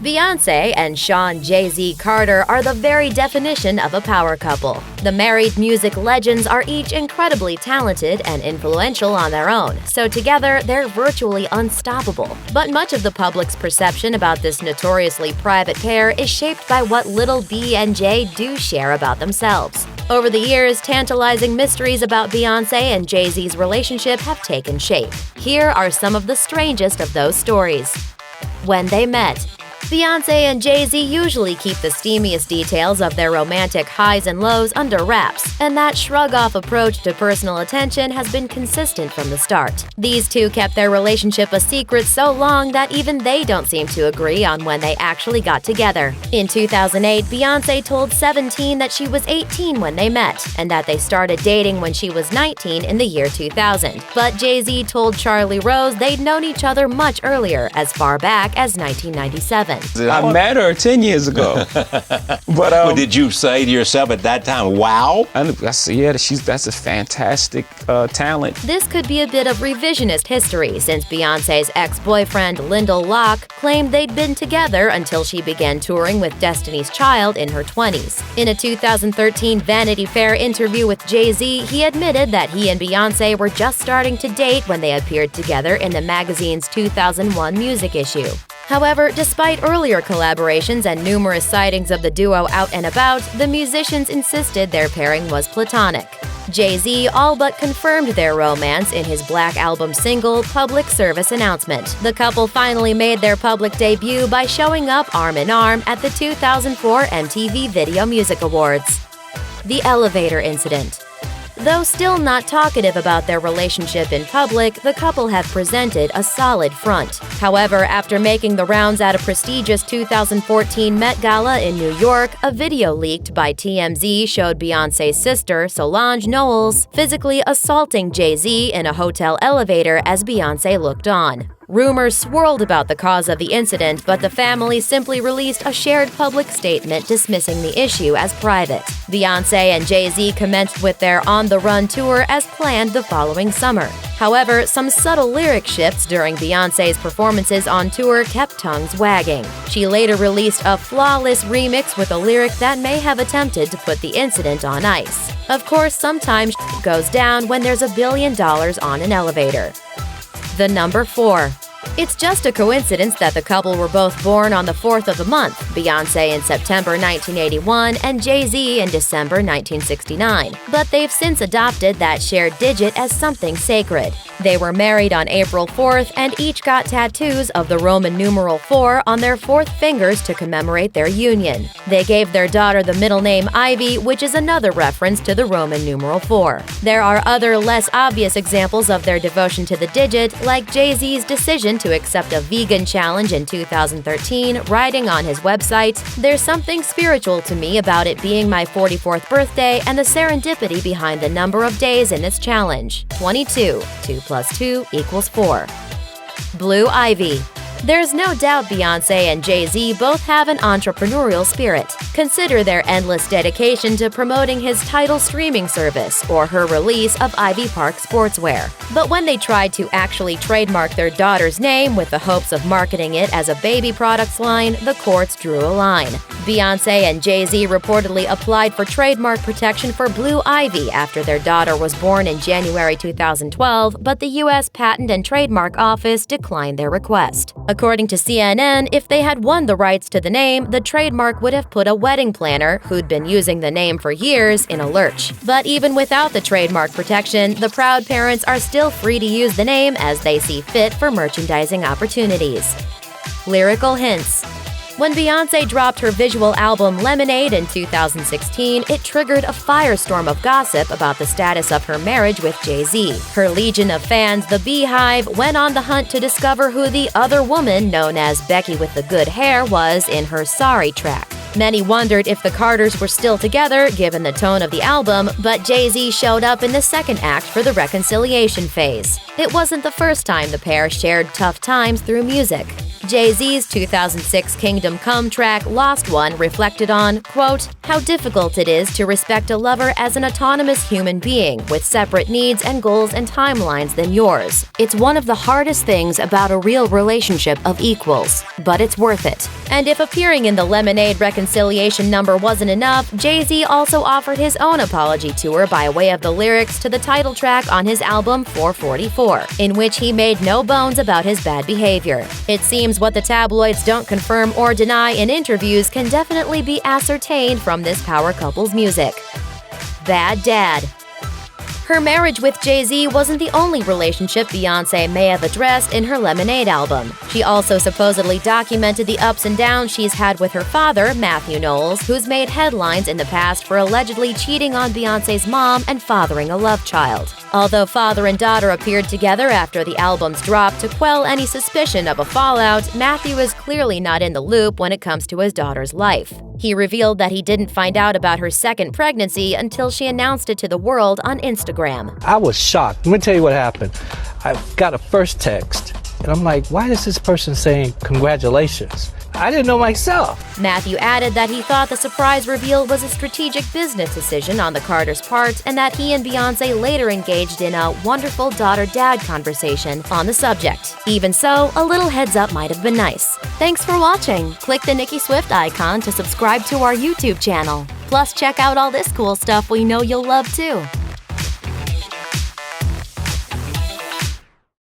Beyoncé and Sean Jay-Z Carter are the very definition of a power couple. The married music legends are each incredibly talented and influential on their own, so together they're virtually unstoppable. But much of the public's perception about this notoriously private pair is shaped by what little B and J do share about themselves. Over the years, tantalizing mysteries about Beyoncé and Jay-Z's relationship have taken shape. Here are some of the strangest of those stories. When they met. Beyoncé and Jay-Z usually keep the steamiest details of their romantic highs and lows under wraps, and that shrug-off approach to personal attention has been consistent from the start. These two kept their relationship a secret so long that even they don't seem to agree on when they actually got together. In 2008, Beyoncé told 17 that she was 18 when they met, and that they started dating when she was 19 in the year 2000. But Jay-Z told Charlie Rose they'd known each other much earlier, as far back as 1997. I met her 10 years ago. But did you say to yourself at that time, wow? I said, yeah, that's a fantastic talent. This could be a bit of revisionist history, since Beyoncé's ex-boyfriend Lyndall Locke claimed they'd been together until she began touring with Destiny's Child in her 20s. In a 2013 Vanity Fair interview with Jay-Z, he admitted that he and Beyoncé were just starting to date when they appeared together in the magazine's 2001 music issue. However, despite earlier collaborations and numerous sightings of the duo out and about, the musicians insisted their pairing was platonic. Jay-Z all but confirmed their romance in his Black Album single, Public Service Announcement. The couple finally made their public debut by showing up arm in arm at the 2004 MTV Video Music Awards. The Elevator Incident. Though still not talkative about their relationship in public, the couple have presented a solid front. However, after making the rounds at a prestigious 2014 Met Gala in New York, a video leaked by TMZ showed Beyoncé's sister, Solange Knowles, physically assaulting Jay-Z in a hotel elevator as Beyoncé looked on. Rumors swirled about the cause of the incident, but the family simply released a shared public statement dismissing the issue as private. Beyoncé and Jay-Z commenced with their On the Run tour as planned the following summer. However, some subtle lyric shifts during Beyoncé's performances on tour kept tongues wagging. She later released a flawless remix with a lyric that may have attempted to put the incident on ice. Of course, sometimes shit goes down when there's $1 billion on an elevator. The number 4. It's just a coincidence that the couple were both born on the 4th of the month, Beyoncé in September 1981 and Jay-Z in December 1969. But they've since adopted that shared digit as something sacred. They were married on April 4th and each got tattoos of the Roman numeral 4 on their fourth fingers to commemorate their union. They gave their daughter the middle name Ivy, which is another reference to the Roman numeral 4. There are other less obvious examples of their devotion to the digit, like Jay-Z's decision to accept a vegan challenge in 2013, writing on his website, "There's something spiritual to me about it being my 44th birthday and the serendipity behind the number of days in this challenge. 22. 2 + 2 = 4. Blue Ivy. There's no doubt Beyoncé and Jay-Z both have an entrepreneurial spirit. Consider their endless dedication to promoting his Tidal streaming service or her release of Ivy Park Sportswear. But when they tried to actually trademark their daughter's name with the hopes of marketing it as a baby products line, the courts drew a line. Beyoncé and Jay-Z reportedly applied for trademark protection for Blue Ivy after their daughter was born in January 2012, but the U.S. Patent and Trademark Office declined their request. According to CNN, if they had won the rights to the name, the trademark would have put a wedding planner, who'd been using the name for years, in a lurch. But even without the trademark protection, the proud parents are still free to use the name as they see fit for merchandising opportunities. Lyrical hints. When Beyoncé dropped her visual album Lemonade in 2016, it triggered a firestorm of gossip about the status of her marriage with Jay-Z. Her legion of fans, the Beehive, went on the hunt to discover who the other woman, known as Becky with the Good Hair, was in her Sorry track. Many wondered if the Carters were still together, given the tone of the album, but Jay-Z showed up in the second act for the reconciliation phase. It wasn't the first time the pair shared tough times through music. Jay-Z's 2006 Kingdom Come track Lost One reflected on, quote, how difficult it is to respect a lover as an autonomous human being with separate needs and goals and timelines than yours. It's one of the hardest things about a real relationship of equals, but it's worth it. And if appearing in the Lemonade reconciliation number wasn't enough, Jay-Z also offered his own apology tour by way of the lyrics to the title track on his album 444, in which he made no bones about his bad behavior. It seems what the tabloids don't confirm or deny in interviews can definitely be ascertained from this power couple's music. Bad Dad. Her marriage with Jay-Z wasn't the only relationship Beyoncé may have addressed in her Lemonade album. She also supposedly documented the ups and downs she's had with her father, Matthew Knowles, who's made headlines in the past for allegedly cheating on Beyoncé's mom and fathering a love child. Although father and daughter appeared together after the album's drop to quell any suspicion of a fallout, Matthew is clearly not in the loop when it comes to his daughter's life. He revealed that he didn't find out about her second pregnancy until she announced it to the world on Instagram. I was shocked. Let me tell you what happened. I got a first text, and I'm like, why is this person saying congratulations? I didn't know myself. Matthew added that he thought the surprise reveal was a strategic business decision on the Carters' part and that he and Beyoncé later engaged in a wonderful daughter-dad conversation on the subject. Even so, a little heads up might have been nice. Thanks for watching. Click the Nicki Swift icon to subscribe to our YouTube channel. Plus, check out all this cool stuff we know you'll love too.